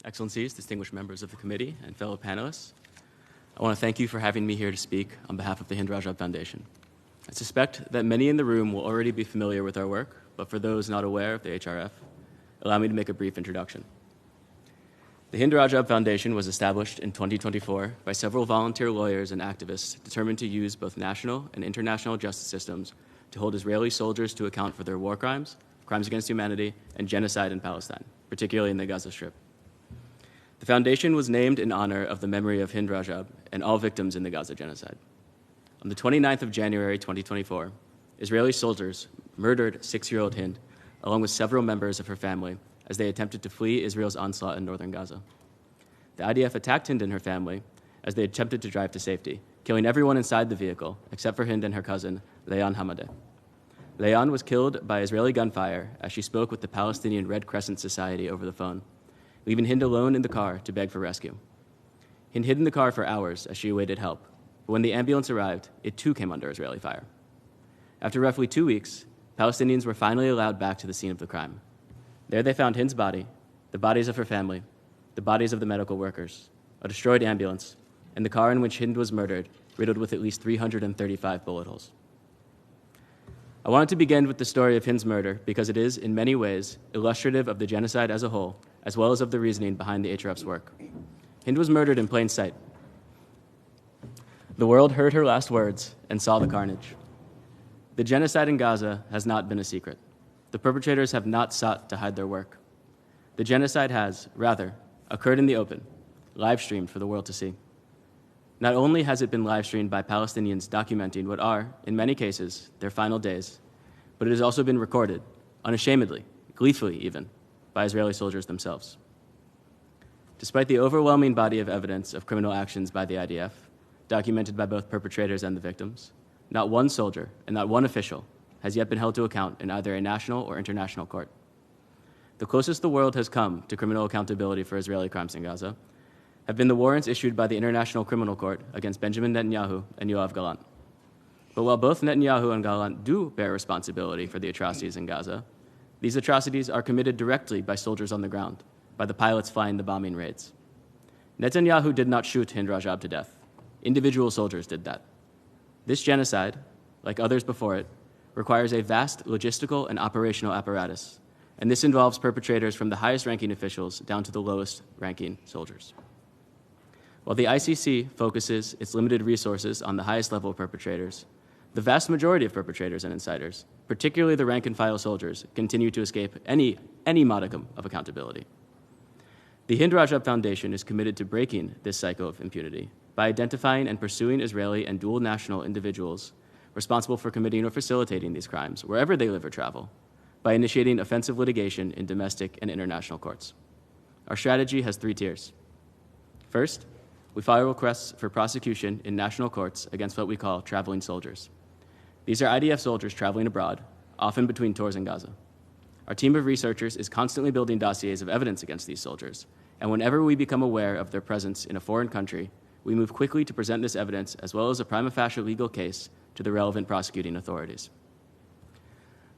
Excellencies, distinguished members of the committee, and fellow panelists, I want to thank you for having me here to speak on behalf of the Hind Rajab Foundation. I suspect that many in the room will already be familiar with our work, but for those not aware of the HRF, allow me to make a brief introduction. The Hind Rajab Foundation was established in 2024 by several volunteer lawyers and activists determined to use both national and international justice systems to hold Israeli soldiers to account for their war crimes, crimes against humanity, and genocide in Palestine, particularly in the Gaza Strip. The foundation was named in honor of the memory of Hind Rajab and all victims in the Gaza genocide. On the 29th of January 2024, Israeli soldiers murdered 6-year-old Hind, along with several members of her family, as they attempted to flee Israel's onslaught in northern Gaza. The IDF attacked Hind and her family as they attempted to drive to safety, killing everyone inside the vehicle except for Hind and her cousin, Leon Hamadeh. Leon was killed by Israeli gunfire as she spoke with the Palestinian Red Crescent Society over the phone, leaving Hind alone in the car to beg for rescue. Hind hid in the car for hours as she awaited help, but when the ambulance arrived, it too came under Israeli fire. After roughly 2 weeks, Palestinians were finally allowed back to the scene of the crime. There they found Hind's body, the bodies of her family, the bodies of the medical workers, a destroyed ambulance, and the car in which Hind was murdered, riddled with at least 335 bullet holes. I wanted to begin with the story of Hind's murder because it is, in many ways, illustrative of the genocide as a whole, as well as of the reasoning behind the HRF's work. Hind was murdered in plain sight. The world heard her last words and saw the carnage. The genocide in Gaza has not been a secret. The perpetrators have not sought to hide their work. The genocide has, rather, occurred in the open, live-streamed for the world to see. Not only has it been live-streamed by Palestinians documenting what are, in many cases, their final days, but it has also been recorded, unashamedly, gleefully even, by Israeli soldiers themselves. Despite the overwhelming body of evidence of criminal actions by the IDF, documented by both perpetrators and the victims, not one soldier and not one official has yet been held to account in either a national or international court. The closest the world has come to criminal accountability for Israeli crimes in Gaza have been the warrants issued by the International Criminal Court against Benjamin Netanyahu and Yoav Gallant. But while both Netanyahu and Gallant do bear responsibility for the atrocities in Gaza, these atrocities are committed directly by soldiers on the ground, by the pilots flying the bombing raids. Netanyahu did not shoot Hind Rajab to death. Individual soldiers did that. This genocide, like others before it, requires a vast logistical and operational apparatus, and this involves perpetrators from the highest-ranking officials down to the lowest-ranking soldiers. While the ICC focuses its limited resources on the highest-level perpetrators, the vast majority of perpetrators and insiders, particularly the rank-and-file soldiers, continue to escape any modicum of accountability. The Hind Rajab Foundation is committed to breaking this cycle of impunity by identifying and pursuing Israeli and dual-national individuals responsible for committing or facilitating these crimes wherever they live or travel, by initiating offensive litigation in domestic and international courts. Our strategy has 3 tiers. First, we file requests for prosecution in national courts against what we call traveling soldiers. These are IDF soldiers traveling abroad, often between tours in Gaza. Our team of researchers is constantly building dossiers of evidence against these soldiers, and whenever we become aware of their presence in a foreign country, we move quickly to present this evidence as well as a prima facie legal case to the relevant prosecuting authorities.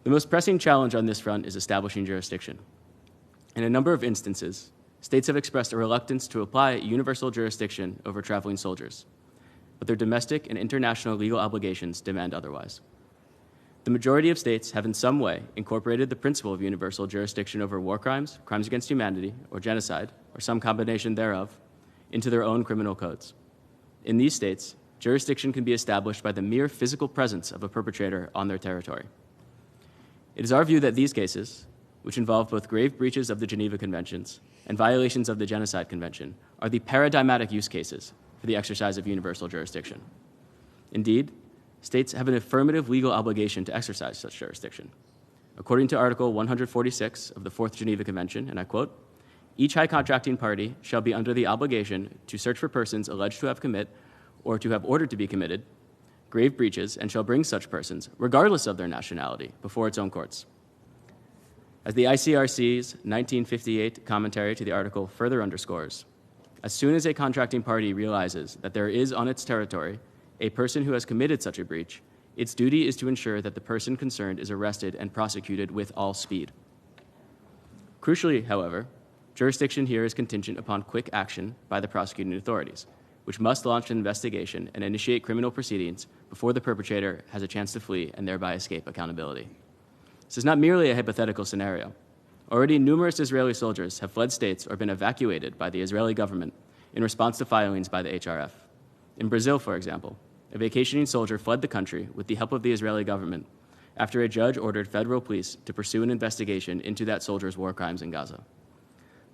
The most pressing challenge on this front is establishing jurisdiction. In a number of instances, states have expressed a reluctance to apply universal jurisdiction over traveling soldiers, but their domestic and international legal obligations demand otherwise. The majority of states have in some way incorporated the principle of universal jurisdiction over war crimes, crimes against humanity, or genocide, or some combination thereof, into their own criminal codes. In these states, jurisdiction can be established by the mere physical presence of a perpetrator on their territory. It is our view that these cases, which involve both grave breaches of the Geneva Conventions and violations of the Genocide Convention, are the paradigmatic use cases for the exercise of universal jurisdiction. Indeed, states have an affirmative legal obligation to exercise such jurisdiction. According to Article 146 of the Fourth Geneva Convention, and I quote, "Each high contracting party shall be under the obligation to search for persons alleged to have commit or to have ordered to be committed grave breaches and shall bring such persons, regardless of their nationality, before its own courts." As the ICRC's 1958 commentary to the article further underscores, as soon as a contracting party realizes that there is on its territory a person who has committed such a breach, its duty is to ensure that the person concerned is arrested and prosecuted with all speed. Crucially, however, jurisdiction here is contingent upon quick action by the prosecuting authorities, which must launch an investigation and initiate criminal proceedings before the perpetrator has a chance to flee and thereby escape accountability. This is not merely a hypothetical scenario. Already numerous Israeli soldiers have fled states or been evacuated by the Israeli government in response to filings by the HRF. In Brazil, for example, a vacationing soldier fled the country with the help of the Israeli government after a judge ordered federal police to pursue an investigation into that soldier's war crimes in Gaza.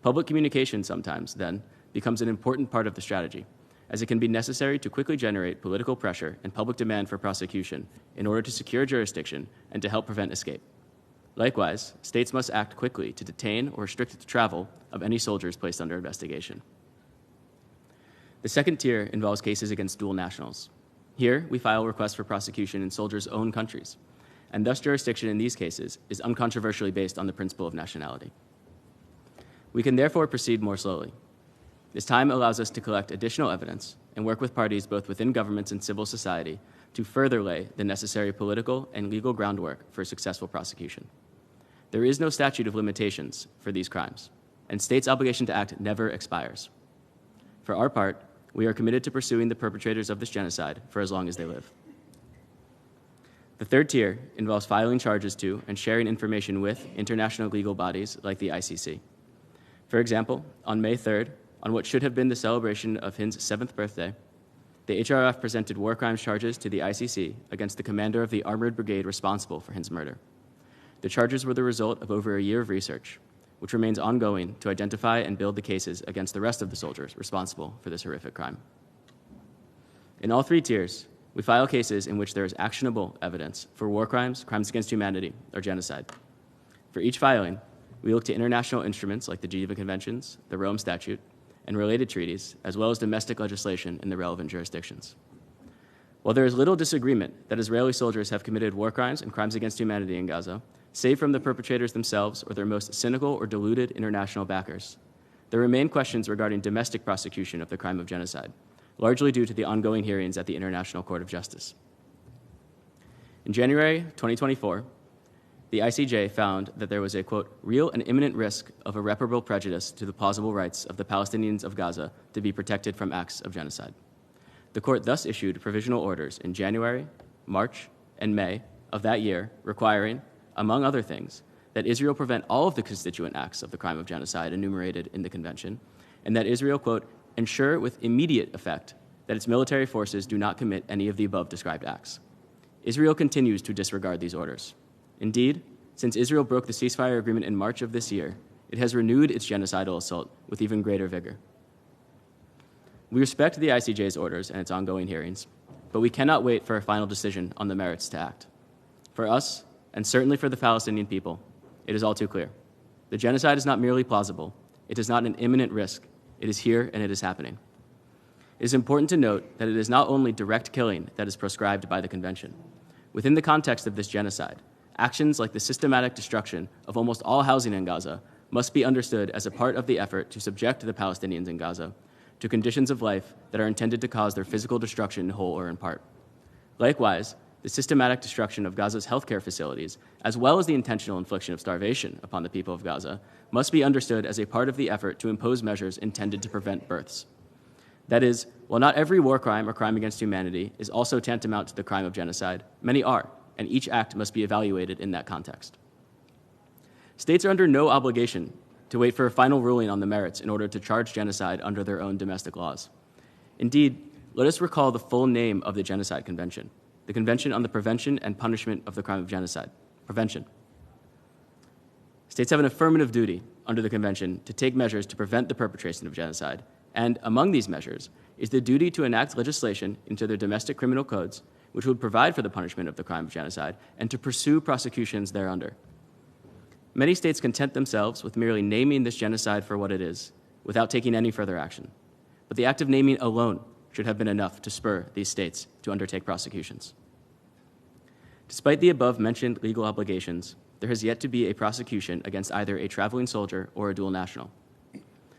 Public communication sometimes, then, becomes an important part of the strategy, as it can be necessary to quickly generate political pressure and public demand for prosecution in order to secure jurisdiction and to help prevent escape. Likewise, states must act quickly to detain or restrict the travel of any soldiers placed under investigation. The second tier involves cases against dual nationals. Here, we file requests for prosecution in soldiers' own countries, and thus jurisdiction in these cases is uncontroversially based on the principle of nationality. We can therefore proceed more slowly. This time allows us to collect additional evidence and work with parties both within governments and civil society to further lay the necessary political and legal groundwork for successful prosecution. There is no statute of limitations for these crimes, and states' obligation to act never expires. For our part, we are committed to pursuing the perpetrators of this genocide for as long as they live. The third tier involves filing charges to and sharing information with international legal bodies like the ICC. For example, on May 3rd, on what should have been the celebration of Hind's 7th birthday, the HRF presented war crimes charges to the ICC against the commander of the armored brigade responsible for Hind's murder. The charges were the result of over a year of research, which remains ongoing to identify and build the cases against the rest of the soldiers responsible for this horrific crime. In all three tiers, we file cases in which there is actionable evidence for war crimes, crimes against humanity, or genocide. For each filing, we look to international instruments like the Geneva Conventions, the Romm Statute, and related treaties, as well as domestic legislation in the relevant jurisdictions. While there is little disagreement that Israeli soldiers have committed war crimes and crimes against humanity in Gaza, save from the perpetrators themselves or their most cynical or deluded international backers, there remain questions regarding domestic prosecution of the crime of genocide, largely due to the ongoing hearings at the International Court of Justice. In January 2024, the ICJ found that there was a, quote, real and imminent risk of irreparable prejudice to the plausible rights of the Palestinians of Gaza to be protected from acts of genocide. The court thus issued provisional orders in January, March, and May of that year requiring, among other things, that Israel prevent all of the constituent acts of the crime of genocide enumerated in the convention, and that Israel, quote, ensure with immediate effect that its military forces do not commit any of the above described acts. Israel continues to disregard these orders. Indeed, since Israel broke the ceasefire agreement in March of this year, it has renewed its genocidal assault with even greater vigor. We respect the ICJ's orders and its ongoing hearings, but we cannot wait for a final decision on the merits to act. For us, and certainly for the Palestinian people, it is all too clear. The genocide is not merely plausible. It is not an imminent risk. It is here and it is happening. It is important to note that it is not only direct killing that is proscribed by the convention. Within the context of this genocide, actions like the systematic destruction of almost all housing in Gaza must be understood as a part of the effort to subject the Palestinians in Gaza to conditions of life that are intended to cause their physical destruction in whole or in part. Likewise, the systematic destruction of Gaza's healthcare facilities, as well as the intentional infliction of starvation upon the people of Gaza, must be understood as a part of the effort to impose measures intended to prevent births. That is, while not every war crime or crime against humanity is also tantamount to the crime of genocide, many are, and each act must be evaluated in that context. States are under no obligation to wait for a final ruling on the merits in order to charge genocide under their own domestic laws. Indeed, let us recall the full name of the Genocide Convention, the Convention on the Prevention and Punishment of the Crime of Genocide, prevention. States have an affirmative duty under the Convention to take measures to prevent the perpetration of genocide, and among these measures is the duty to enact legislation into their domestic criminal codes which would provide for the punishment of the crime of genocide, and to pursue prosecutions thereunder. Many states content themselves with merely naming this genocide for what it is, without taking any further action. But the act of naming alone should have been enough to spur these states to undertake prosecutions. Despite the above-mentioned legal obligations, there has yet to be a prosecution against either a traveling soldier or a dual national.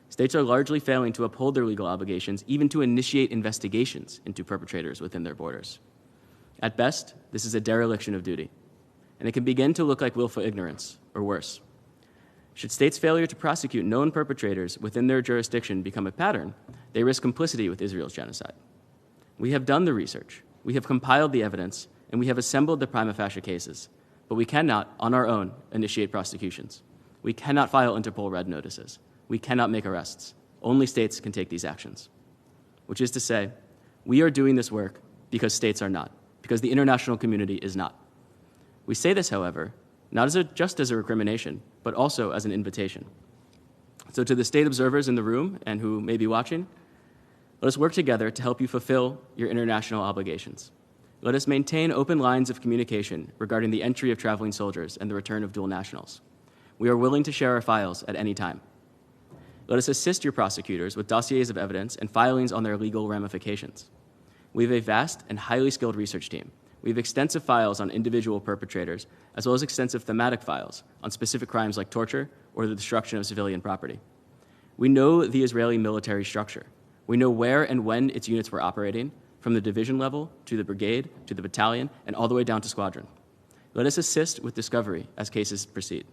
States are largely failing to uphold their legal obligations, even to initiate investigations into perpetrators within their borders. At best, this is a dereliction of duty, and it can begin to look like willful ignorance, or worse. Should states' failure to prosecute known perpetrators within their jurisdiction become a pattern, they risk complicity with Israel's genocide. We have done the research, we have compiled the evidence, and we have assembled the prima facie cases, but we cannot, on our own, initiate prosecutions. We cannot file Interpol red notices. We cannot make arrests. Only states can take these actions. Which is to say, we are doing this work because states are not, because the international community is not. We say this, however, not just as a recrimination, but also as an invitation. So to the state observers in the room and who may be watching, let us work together to help you fulfill your international obligations. Let us maintain open lines of communication regarding the entry of traveling soldiers and the return of dual nationals. We are willing to share our files at any time. Let us assist your prosecutors with dossiers of evidence and filings on their legal ramifications. We have a vast and highly skilled research team. We have extensive files on individual perpetrators, as well as extensive thematic files on specific crimes like torture or the destruction of civilian property. We know the Israeli military structure. We know where and when its units were operating, from the division level to the brigade to the battalion and all the way down to squadron. Let us assist with discovery as cases proceed.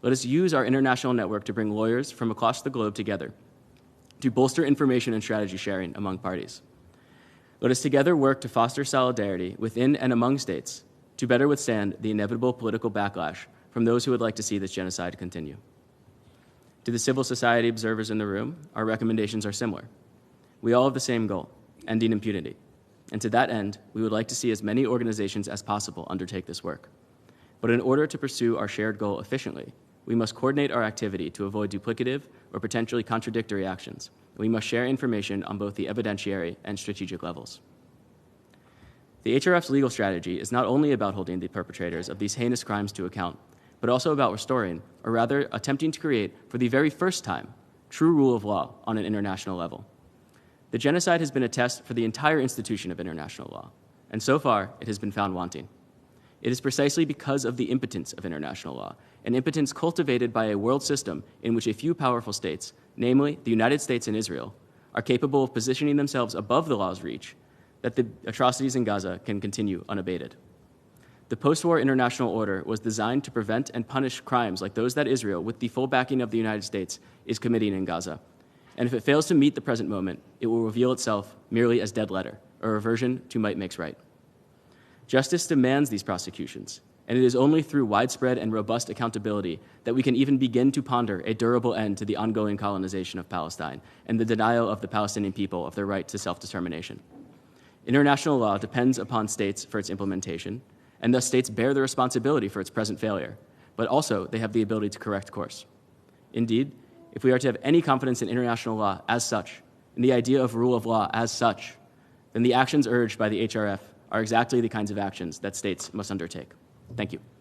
Let us use our international network to bring lawyers from across the globe together to bolster information and strategy sharing among parties. Let us together work to foster solidarity within and among states to better withstand the inevitable political backlash from those who would like to see this genocide continue. To the civil society observers in the room, our recommendations are similar. We all have the same goal: ending impunity. And to that end, we would like to see as many organizations as possible undertake this work. But in order to pursue our shared goal efficiently, we must coordinate our activity to avoid duplicative or potentially contradictory actions. We must share information on both the evidentiary and strategic levels. The HRF's legal strategy is not only about holding the perpetrators of these heinous crimes to account, but also about restoring, or rather attempting to create, for the very first time, true rule of law on an international level. The genocide has been a test for the entire institution of international law, and so far it has been found wanting. It is precisely because of the impotence of international law, an impotence cultivated by a world system in which a few powerful states, namely the United States and Israel, are capable of positioning themselves above the law's reach, that the atrocities in Gaza can continue unabated. The post-war international order was designed to prevent and punish crimes like those that Israel, with the full backing of the United States, is committing in Gaza. And if it fails to meet the present moment, it will reveal itself merely as dead letter, a reversion to might makes right. Justice demands these prosecutions, and it is only through widespread and robust accountability that we can even begin to ponder a durable end to the ongoing colonization of Palestine and the denial of the Palestinian people of their right to self-determination. International law depends upon states for its implementation, and thus states bear the responsibility for its present failure, but also they have the ability to correct course. Indeed, if we are to have any confidence in international law as such, in the idea of rule of law as such, then the actions urged by the HRF are exactly the kinds of actions that states must undertake. Thank you.